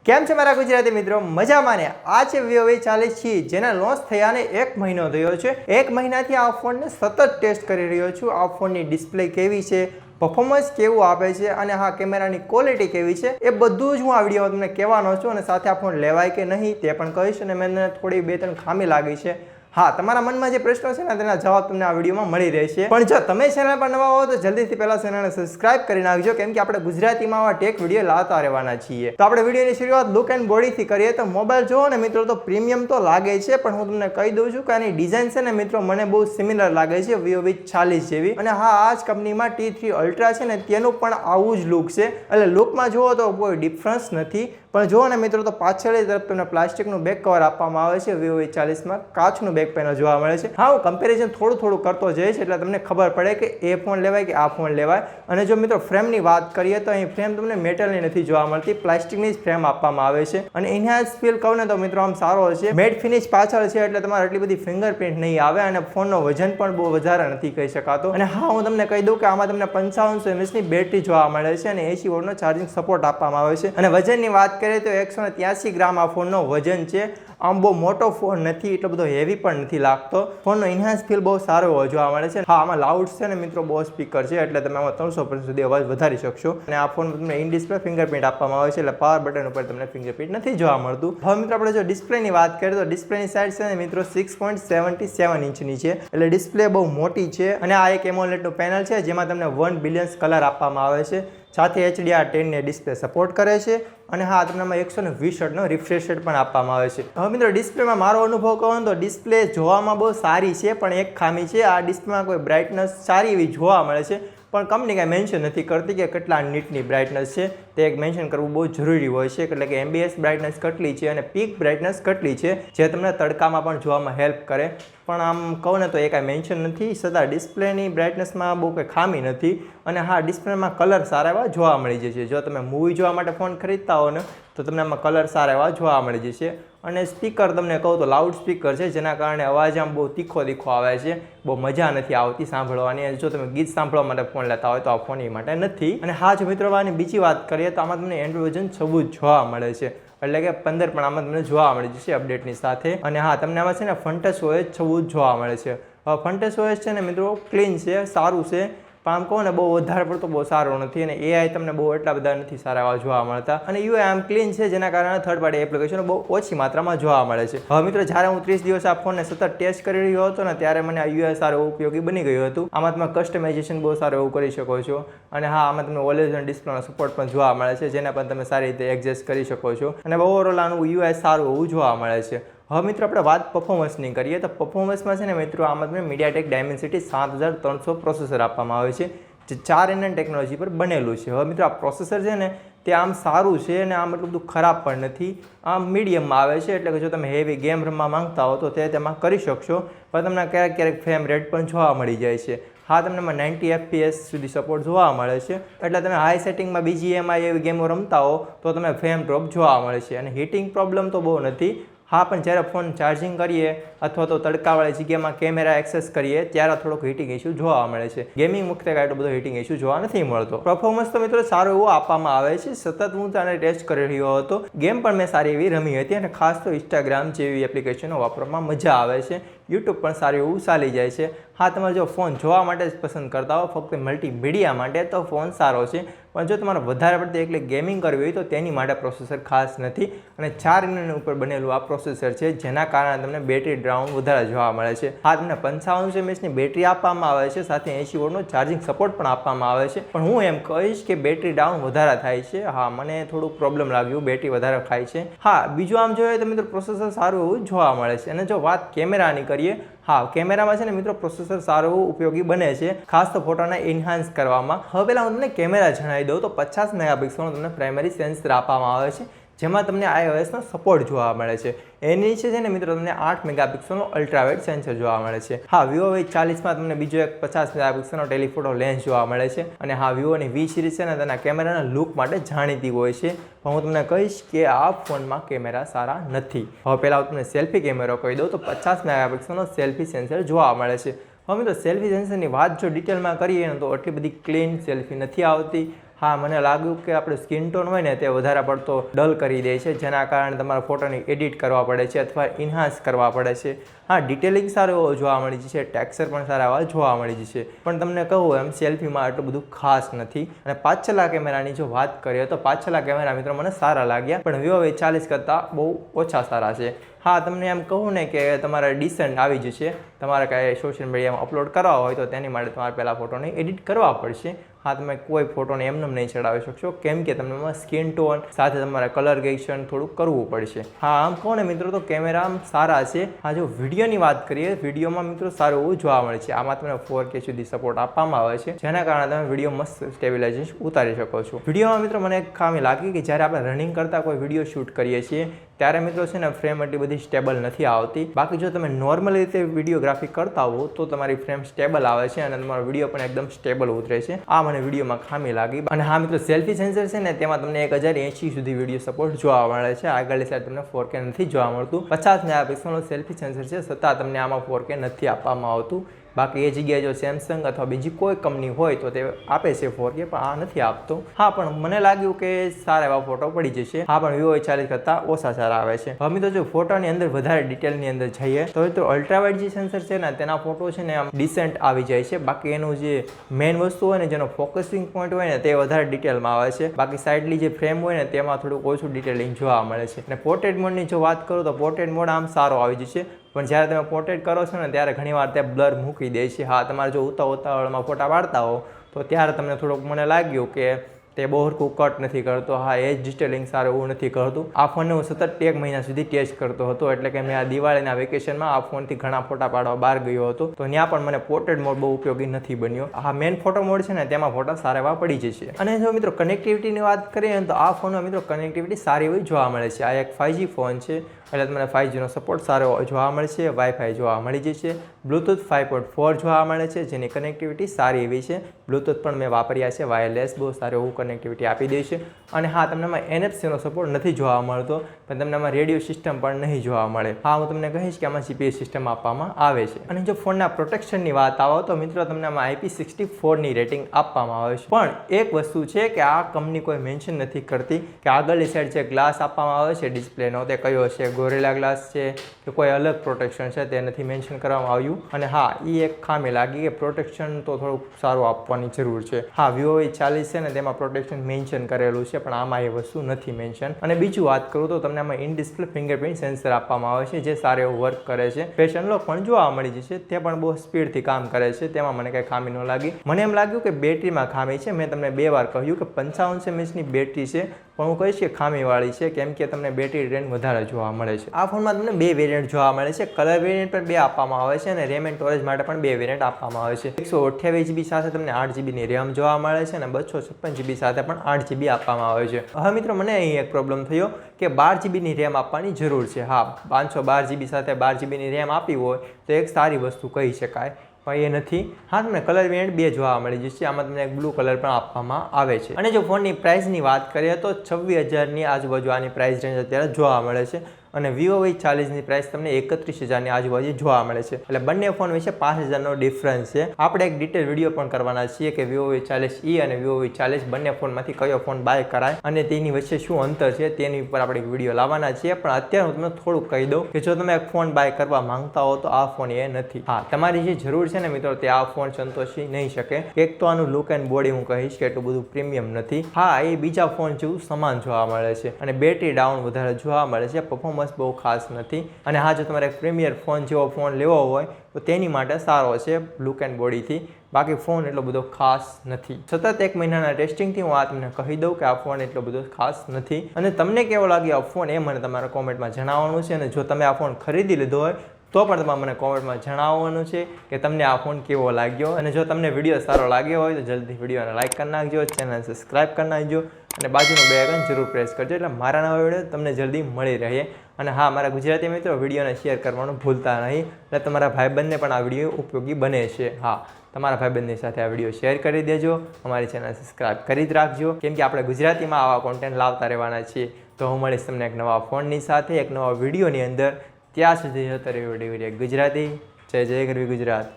કેમ છે મારા ગુજરાતી મિત્રો? મજામાં ને? આ છે Vivo V40 જેના લોન્ચ થયાને 1 મહિનો થયો છે। 1 મહિનાથી આ ફોનને સતત ટેસ્ટ કરી રહ્યો છું। આ ફોનની ડિસ્પ્લે કેવી છે, પરફોર્મન્સ કેવું આપે છે અને હા કેમેરાની ક્વોલિટી કેવી છે એ બધું જ હું આ વિડીયોમાં તમને કહેવાનો છું અને સાથે આ ફોન લેવાય કે નહીં તે પણ કહીશ અને મને થોડી 2-3 ખામી લાગી છે। હા, તમારા મનમાં જે પ્રશ્નો છે ને તેના જવાબ તમને આ વિડીયોમાં મળી રહેશે। પણ જો તમે ચેનલ પર નવા હો તો જલ્દીથી પહેલા ચેનલને સબસ્ક્રાઇબ કરી નાખજો કેમ કે આપણે ગુજરાતીમાં આવા ટેક વિડીયો લાવતા રહેવાના છીએ। તો આપણે વિડીયોની શરૂઆત લુક એન્ડ બોડીથી કરીએ તો મોબાઈલ જોવો ને મિત્રો તો પ્રીમિયમ તો લાગે છે, પણ હું તમને કહી દઉં છું કે આની ડિઝાઇન છે ને મિત્રો મને બહુ સિમિલર લાગે છે Vivo V40 જેવી। અને હા, આ જ કંપનીમાં T3 Ultra છે ને તેનું પણ આવું જ લુક છે, એટલે લુકમાં જુઓ તો કોઈ ડિફરન્સ નથી। પણ જુઓ ને મિત્રો તો પાછળની તરફ તમને પ્લાસ્ટિકનું બેક કવર આપવામાં આવે છે। Vivo V40માં કાચનું બેક પેનલ જોવા મળે છે। હા, હું કમ્પેરિઝન થોડું કરતો જઈશ એટલે તમને ખબર પડે કે એ ફોન લેવાય કે આ ફોન લેવાય। અને જો મિત્રો ફ્રેમની વાત કરીએ તો અહીં ફ્રેમ તમને મેટલની નથી જોવા મળતી, પ્લાસ્ટિકની જ ફ્રેમ આપવામાં આવે છે। અને એન્હાન્સ ફીલ કહું ને તો મિત્રો આમ સારો છે, મેટ ફિનિશ પાછળ છે એટલે તમારે એટલી બધી ફિંગરપ્રિન્ટ નહીં આવે અને ફોનનો વજન પણ બહુ વધારે નથી કહી શકાતો। અને હા, હું તમને કહી દઉં કે આમાં તમને 5500 mAhની બેટરી જોવા મળે છે અને 80 વોટનો ચાર્જિંગ સપોર્ટ આપવામાં આવે છે। અને વજનની વાત કરીએ તો 183 ગ્રામ આ ફોનનો વજન છે। આમ બહુ મોટો ફોન નથી, એટલો બધો હેવી પણ નથી લાગતો। ફોનનો ઇન્હાન્સ ફીલ બહુ સારો એવો જોવા મળે છે। હા, આમાં લાઉડ છે ને મિત્રો બહુ સ્પીકર છે એટલે તમે આમાં 300% સુધી અવાજ વધારી શકશો। અને આ ફોનમાં તમને ઇન ડિસ્પ્લે ફિંગરપ્રિન્ટ આપવામાં આવે છે એટલે પાવર બટન ઉપર તમને ફિંગરપ્રિન્ટ નથી જોવા મળતું। હવે મિત્રો આપણે જો ડિસ્પ્લેની વાત કરીએ તો ડિસ્પ્લેની સાઇઝ છે ને મિત્રો 6.77 ઇંચની છે એટલે ડિસ્પ્લે બહુ મોટી છે। અને આ એક એમોલેડનું પેનલ છે જેમાં તમને 1 બિલિયન્સ કલર આપવામાં આવે છે, સાથે HDR10 ને ડિસ્પ્લે સપોર્ટ કરે છે। અને હા, તમને આમાં 120 હર્ટ્ઝનો રિફ્રેશ રેટ પણ આપવામાં આવે છે। હવે મિત્રો ડિસ્પ્લેમાં મારો અનુભવ કહું તો ડિસ્પ્લે જોવામાં બહુ સારી છે, પણ એક ખામી છે, આ ડિસ્પ્લેમાં કોઈ બ્રાઇટનેસ સારી એવી જોવા મળે છે પણ કંપની કાંઈ મેન્શન નથી કરતી કે કેટલા નીટની બ્રાઇટનેસ છે, તે એક મેન્શન કરવું બહુ જરૂરી હોય છે, એટલે કે MBS બ્રાઇટનેસ કેટલી છે અને પીક બ્રાઇટનેસ કેટલી છે જે તમને તડકામાં પણ જોવામાં હેલ્પ કરે। પણ આમ કહું ને તો એ કાંઈ મેન્શન નથી, છતાં ડિસ્પ્લેની બ્રાઇટનેસમાં બહુ કંઈ ખામી નથી। અને હા, ડિસ્પ્લેમાં કલર સારા એવા જોવા મળી જશે। જો તમે મૂવી જોવા માટે ફોન ખરીદતા હો ને તો તમને આમાં કલર સારા એવા જોવા મળી જશે। અને સ્પીકર તમને કહું તો લાઉડ સ્પીકર છે જેના કારણે અવાજ આમ બહુ તીખો આવે છે, બહુ મજા નથી આવતી સાંભળવાની। અને જો તમે ગીત સાંભળવા માટે ફોન લેતા હોય તો આ ફોન એ માટે નથી। અને હા, જો મિત્રો આની બીજી વાત કરીએ તો આમાં તમને એન્ડ્રોઇડ વર્ઝન 14 જોવા મળે છે, એટલે કે 15 પણ આમાં તમને જોવા મળી જશે અપડેટની સાથે। અને હા, તમને આમાં છે ને ફ્રન્ટસ OS 14 જોવા મળે છે। હવે ફ્રન્ટસ OS છે ને મિત્રો ક્લીન છે, સારું છે, પણ આમ કહું ને બહુ વધારે પડતો બહુ સારો નથી અને AI તમને બહુ એટલા બધા નથી સારા એવા જોવા મળતા। અને UI આમ ક્લીન છે જેના કારણે થર્ડ પાર્ટી એપ્લિકેશનો બહુ ઓછી માત્રામાં જોવા મળે છે। હવે મિત્રો જ્યારે હું 30 દિવસ આ ફોનને સતત ટેસ્ટ કરી રહ્યો હતો ને ત્યારે મને આ UI સારું ઉપયોગી બની ગયું હતું। આમાં તમે કસ્ટમાઇઝેશન બહુ સારું એવું કરી શકો છો। અને હા, આમાં તમને ઓલવેઝ ઓન ડિસ્પ્લેનો સપોર્ટ પણ જોવા મળે છે જેના પણ તમે સારી રીતે એડજસ્ટ કરી શકો છો અને ઓવરઓલ આનું UI સારું એવું જોવા મળે છે। હવે મિત્રો આપણે વાત પરફોર્મન્સની કરીએ તો પરફોર્મન્સમાં છે ને મિત્રો આમાં તમને MediaTek Dimensity 7300 પ્રોસેસર આપવામાં આવે છે જે 4nm ટેકનોલોજી પર બનેલું છે। હવે મિત્રો આ પ્રોસેસર છે ને તે આમ સારું છે અને આમ એટલું બધું ખરાબ પણ નથી, આમ મીડિયમમાં આવે છે, એટલે કે જો તમે હેવી ગેમ રમવા માંગતા હો તો તે તેમાં કરી શકશો, પણ તમને ક્યારેક ફ્રેમ રેટ પણ જોવા મળી જાય છે। હા, તમને એમાં 90 FPS સુધી સપોર્ટ જોવા મળે છે, એટલે તમે હાઈ સેટિંગમાં BGMI એવી ગેમો રમતા હો તો તમે ફ્રેમ ડ્રોપ જોવા મળે છે। અને હીટિંગ પ્રોબ્લેમ તો બહુ નથી। હા, પણ જ્યારે ફોન ચાર્જિંગ કરીએ અથવા તો તડકાવાળી જગ્યામાં કેમેરા એક્સેસ કરીએ ત્યારે થોડોક હીટિંગ ઇશ્યુ જોવા મળે છે। ગેમિંગ વખતે કાંઈ એટલો બધો હીટિંગ ઇશ્યુ જોવા નથી મળતો। પરફોર્મન્સ તો મિત્રો સારું એવું આપવામાં આવે છે, સતત હું તેને ટેસ્ટ કરી રહ્યો હતો, ગેમ પણ મેં સારી એવી રમી હતી અને ખાસ તો ઇન્સ્ટાગ્રામ જેવી એપ્લિકેશનો વાપરવામાં મજા આવે છે, YouTube પણ સારું એવું ચાલી જાય છે। હા, તમારે જો ફોન જોવા માટે જ પસંદ કરતા હો, ફક્ત મલ્ટીમીડિયા માટે, તો ફોન સારો છે, પણ જો તમારે વધારે પડતી એકલી ગેમિંગ કરવી હોય તો તેની માટે પ્રોસેસર ખાસ નથી। અને 4nm ઉપર બનેલું આ પ્રોસેસર છે જેના કારણે તમને બેટરી ડાઉન વધારે જોવા મળે છે। હા, તમને 5500 mAhની બેટરી આપવામાં આવે છે, સાથે 80 વોટનો ચાર્જિંગ સપોર્ટ પણ આપવામાં આવે છે, પણ હું એમ કહીશ કે બેટરી ડાઉન વધારે થાય છે। હા, મને થોડુંક પ્રોબ્લેમ લાગ્યું, બેટરી વધારે ખાય છે। હા, બીજું આમ જોઈએ તો મિત્રો પ્રોસેસર સારું એવું જોવા મળે છે। અને જો વાત કેમેરાની કરીએ, હા, કેમેરામાં છે ને મિત્રો પ્રોસેસર સારું એવું ઉપયોગી બને છે, ખાસ તો ફોટોને એન્હાન્સ કરવામાં। હવે પહેલાં હું તમને કેમેરા જણાવી દઉં તો 50 મેગાપિક્સલનો તમને પ્રાઇમરી સેન્સર આપવામાં આવે છે જેમાં તમને iOSનો સપોર્ટ જોવા મળે છે। એની નીચે છે ને મિત્રો તમને 8 મેગાપિક્સલનો અલ્ટ્રાવાઇડ સેન્સર જોવા મળે છે। હા, Vivo V40માં તમને બીજો એક 50 મેગાપિક્સલનો ટેલિફોટો લેન્સ જોવા મળે છે। અને હા, વિવોની V સિરીઝ છે ને તેના કેમેરાના લુક માટે જાણીતી હોય છે, પણ હું તમને કહીશ કે આ ફોનમાં કેમેરા સારા નથી। હવે પહેલાં હું તમને સેલ્ફી કેમેરો કહી દઉં તો 50 મેગાપિક્સલનો સેલ્ફી સેન્સર જોવા મળે છે। હવે મિત્રો સેલ્ફી સેન્સરની વાત જો ડિટેલમાં કરીએ ને તો એટલી બધી ક્લીન સેલ્ફી નથી આવતી હા, મને લાગ્યું કે આપણે સ્કિન ટોન હોય ને તે વધારે પડતો ડલ કરી દે છે, જેના કારણે તમારા ફોટોને એડિટ કરવા પડે છે અથવા ઇન્હાન્સ કરવા પડે છે. હા, ડિટેલિંગ સારો એવો જોવા મળી જશે, ટેક્સચર પણ સારા એવા જોવા મળી જશે, પણ તમને કહું એમ સેલ્ફીમાં એટલું બધું ખાસ નથી. અને પાછળના કેમેરાની જો વાત કરીએ તો પાછળના કેમેરા મિત્રો મને સારા લાગ્યા, પણ Vivo V40 કરતાં બહુ ઓછા સારા છે. હા, તમને એમ કહું ને કે તમારે ડિસેન્ટ આવી જશે, તમારે કાંઈ સોશિયલ મીડિયામાં અપલોડ કરવા હોય તો તેની માટે તમારે પહેલાં ફોટોને એડિટ કરવા પડશે. હા, તમે કોઈ ફોટોને એમને નહીં ચડાવી શકશો, કેમ કે તમને એમાં સ્કિન ટોન સાથે તમારે કલર ગ્રેડેશન થોડુંક કરવું પડશે. હા, આમ કહો ને મિત્રો તો કેમેરા આમ સારા છે. હા, જો વિડીયોની વાત કરીએ, વિડીયોમાં મિત્રો સારું એવું જોવા મળે છે. આમાં તમને 4K સુધી સપોર્ટ આપવામાં આવે છે, જેના કારણે તમે વિડીયો મસ્ત સ્ટેબિલાઇઝેશન ઉતારી શકો છો. વિડીયોમાં મિત્રો મને એક ખામી લાગી કે જ્યારે આપણે રનિંગ કરતા કોઈ વિડીયો શૂટ કરીએ છીએ ત્યારે મિત્રો છે ને ફ્રેમ એટલી બધી સ્ટેબલ નથી આવતી. બાકી જો તમે નોર્મલ રીતે વિડીયોગ્રાફી કરતા હો તો તમારી ફ્રેમ સ્ટેબલ આવે છે અને તમારો વિડીયો પણ એકદમ સ્ટેબલ ઉતરે છે. આ મને વિડીયોમાં ખામી લાગી. અને હા મિત્રો, સેલ્ફી સેન્સર છે ને તેમાં તમને 1080 સુધી વિડીયો સપોર્ટ જોવા મળે છે. આગળની સાઈડ તમને 4K નથી જોવા મળતું. 50 મેગાપિક્સલનું સેલ્ફી સેન્સર છે, છતાં તમને આમાં 4K નથી આપવામાં આવતું. બાકી એ જગ્યાએ જો સેમસંગ અથવા બીજી કોઈ કંપની હોય તો તે આપે છે 4K, પણ આ નથી આપતો. હા, પણ મને લાગ્યું કે સારા એવા ફોટો પડી જશે. હા, પણ Vivo V40 કરતાં ઓછા સારા આવે છે. હવે મિત્રો જો ફોટોની અંદર વધારે ડિટેલની અંદર જઈએ તો મિત્રો અલ્ટ્રાવાઇડ જે સેન્સર છે ને તેના ફોટો છે ને આમ ડિસેન્ટ આવી જાય છે. બાકી એનું જે મેઇન વસ્તુ હોય ને જેનો ફોકસિંગ પોઈન્ટ હોય ને તે વધારે ડિટેલમાં આવે છે. બાકી સાઇડલી જે ફ્રેમ હોય ને તેમાં થોડુંક ઓછું ડિટેલિંગ જોવા મળે છે. અને પોર્ટ્રેટ મોડની જો વાત કરું તો પોર્ટ્રેટ મોડ આમ સારો આવી જશે, પણ જ્યારે તમે પોર્ટ્રેટ કરો છો ને ત્યારે ઘણીવાર તે બ્લર મૂકી દે છે. હા, તમારે જો ઉતાવળમાં ફોટા પાડતા હો તો ત્યારે તમને થોડુંક મને લાગ્યું કે તે બહુ હરખું કટ નથી કરતો. હા, એ જ ડિટેલિંગ સારું એવું નથી કરતું. આ ફોનને હું સતત 1 મહિના સુધી ટેસ્ટ કરતો હતો, એટલે કે મેં આ દિવાળીના વેકેશનમાં આ ફોનથી ઘણા ફોટા પાડવા બહાર ગયો હતો, તો ત્યાં પણ મને પોર્ટ્રેટ મોડ બહુ ઉપયોગી નથી બન્યો. આ મેઇન ફોટો મોડ છે ને તેમાં ફોટા સારા એવા પડી જશે. અને જો મિત્રો કનેક્ટિવિટીની વાત કરીએ તો આ ફોનમાં મિત્રો કનેક્ટિવિટી સારી એવી જોવા મળે છે. આ એક 5G ફોન છે, એટલે તમને 5Gનો સપોર્ટ સારો જોવા મળશે. વાઈફાઈ જોવા મળી જશે. બ્લૂટૂથ 5.4 જોવા મળે છે, જેની કનેક્ટિવિટી સારી એવી છે. બ્લૂટૂથ પણ મેં વાપર્યા છે, વાયરલેસ બહુ સારું એવું કનેક્ટિવિટી આપી દે છે. અને હા, તમને આમાં NFC નો સપોર્ટ નથી જોવા મળતો, પણ તમને આમાં રેડિયો સિસ્ટમ પણ નહીં જોવા મળે. હા, હું તમને કહીશ કે આમાં GPS સિસ્ટમ આપવામાં આવે છે. અને જો ફોનના પ્રોટેક્શનની વાત આવે તો મિત્રો તમને આમાં IP64ની રેટિંગ આપવામાં આવે છે. પણ એક વસ્તુ છે કે આ કંપની કોઈ મેન્શન નથી કરતી કે આગળની સાઈડ જે ગ્લાસ આપવામાં આવે છે ડિસ્પ્લેનો તે કયો છે, ગોરેલા ગ્લાસ છે કે કોઈ અલગ પ્રોટેક્શન છે, તે નથી મેન્શન કરવામાં આવ્યું. અને હા, એ એક ખામી લાગી કે પ્રોટેક્શન તો થોડુંક સારું આપવાની જરૂર છે. હા, Vivo V40 છે ને તેમાં પ્રોટેક્શન મેન્શન કરેલું છે, પણ આમાં એ વસ્તુ નથી મેન્શન. અને બીજું વાત કરું તો તમને આમાં ઇન ડિસ્પ્લે ફિંગરપ્રિન્ટ સેન્સર આપવામાં આવે છે, જે સારું એવું વર્ક કરે છે. ફેસ અનલોક પણ જોવા મળી જશે, તે પણ બહુ સ્પીડથી કામ કરે છે, તેમાં મને કંઈ ખામી ન લાગી. મને એમ લાગ્યું કે બેટરીમાં ખામી છે. મેં તમને 2 વાર કહ્યું કે 55 mAhની બેટરી છે, પણ હું કહીશ કે ખામીવાળી છે, કેમ કે તમને બેટરી રેન્જ વધારે જોવા મળે છે. આ ફોનમાં તમને 2 વેરિયન્ટ જોવા મળે છે. કલર વેરિયન્ટ પણ 2 આપવામાં આવે છે અને રેમ એન્ડ સ્ટોરેજ માટે પણ 2 વેરિયન્ટ આપવામાં આવે છે. 128GB સાથે તમને 8GBની રેમ જોવા મળે છે અને 256GB સાથે પણ 8GB આપવામાં આવે છે. હવે મિત્રો મને અહીં એક પ્રોબ્લેમ થયો કે 12GBની રેમ આપવાની જરૂર છે. હા, 512GB સાથે 12GBની રેમ આપી હોય તો એક સારી વસ્તુ કહી શકાય, પણ એ નથી. હા, તમને કલર વેરિયન્ટ 2 જોવા મળી જશે. આમાં તમને એક બ્લુ કલર પણ આપવામાં આવે છે. અને જો ફોનની પ્રાઇસની વાત કરીએ તો 26,000ની આજુબાજુ આની પ્રાઇસ રેન્જ અત્યારે જોવા મળે છે. અને Vivo V40ની પ્રાઇસ તમને 31,000ની આજુબાજુ જોવા મળે છે. એટલે બંને ફોન વિશે 5,000નો ડિફરન્સ છે. આપણે એક ડિટેલ વિડીયો પણ કરવાના છીએ કે Vivo V40e અને Vivo V40 બંને ફોનમાંથી કયો ફોન બાય કરાય અને તેની વચ્ચે શું અંતર છે તેની ઉપર આપણે એક વિડીયો લાવવાના છીએ. પણ અત્યારે હું તમને થોડુંક કહી દઉં કે જો તમે એક ફોન બાય કરવા માંગતા હો તો આ ફોન એ નથી. હા, તમારી જે જરૂર છે ને મિત્રો તે આ ફોન સંતોષી નહીં શકે. એક તો આનું લુક એન્ડ બોડી હું કહીશ કે એટલું બધું પ્રીમિયમ નથી. હા, એ બીજા ફોન જેવું સમાન જોવા મળે છે અને બેટરી ડાઉન વધારે જોવા મળે છે. પરફોર્મન્સ બહુ ખાસ નથી. અને હા, જો તમારે પ્રીમિયર ફોન જેવો ફોન લેવો હોય તો તેની માટે સારો છે લુક એન્ડ બોડીથી. બાકી ફોન એટલો બધો ખાસ નથી. સતત 1 મહિનાના ટેસ્ટિંગથી હું આ તમને કહી દઉં કે આ ફોન એટલો બધો ખાસ નથી. અને તમને કેવો લાગ્યો આ ફોન એ મને તમારા કોમેન્ટમાં જણાવવાનું છે. અને જો તમે આ ફોન ખરીદી લીધો હોય તો પણ તમારે મને કોમેન્ટમાં જણાવવાનું છે કે તમને આ ફોન કેવો લાગ્યો. અને જો તમને વિડીયો સારો લાગ્યો હોય તો જલ્દી વિડીયોને લાઇક કરી નાખજો, ચેનલ સબસ્ક્રાઈબ કરી નાખજો અને બાજુનો બેલ આઇકન જરૂર પ્રેસ કરજો, એટલે મારા નવા વિડીયો તમને જલ્દી મળી રહે. અને હા, મારા ગુજરાતી મિત્રો વિડીયોને શેર કરવાનું ભૂલતા નહીં, એટલે તમારા ભાઈબંધને પણ આ વિડીયો ઉપયોગી બને છે. હા, તમારા ભાઈબંધની સાથે આ વિડીયો શેર કરી દેજો. અમારી ચેનલ સબસ્ક્રાઈબ કરી જ રાખજો, કેમ કે આપણે ગુજરાતીમાં આવા કોન્ટેન્ટ લાવતા રહેવાના છીએ. તો હું મળીશ તમને એક નવા ફોનની સાથે એક નવા વિડીયોની અંદર. ત્યાં સુધી જતો રહ્યો ગુજરાતી. જય જય ગરવી ગુજરાત.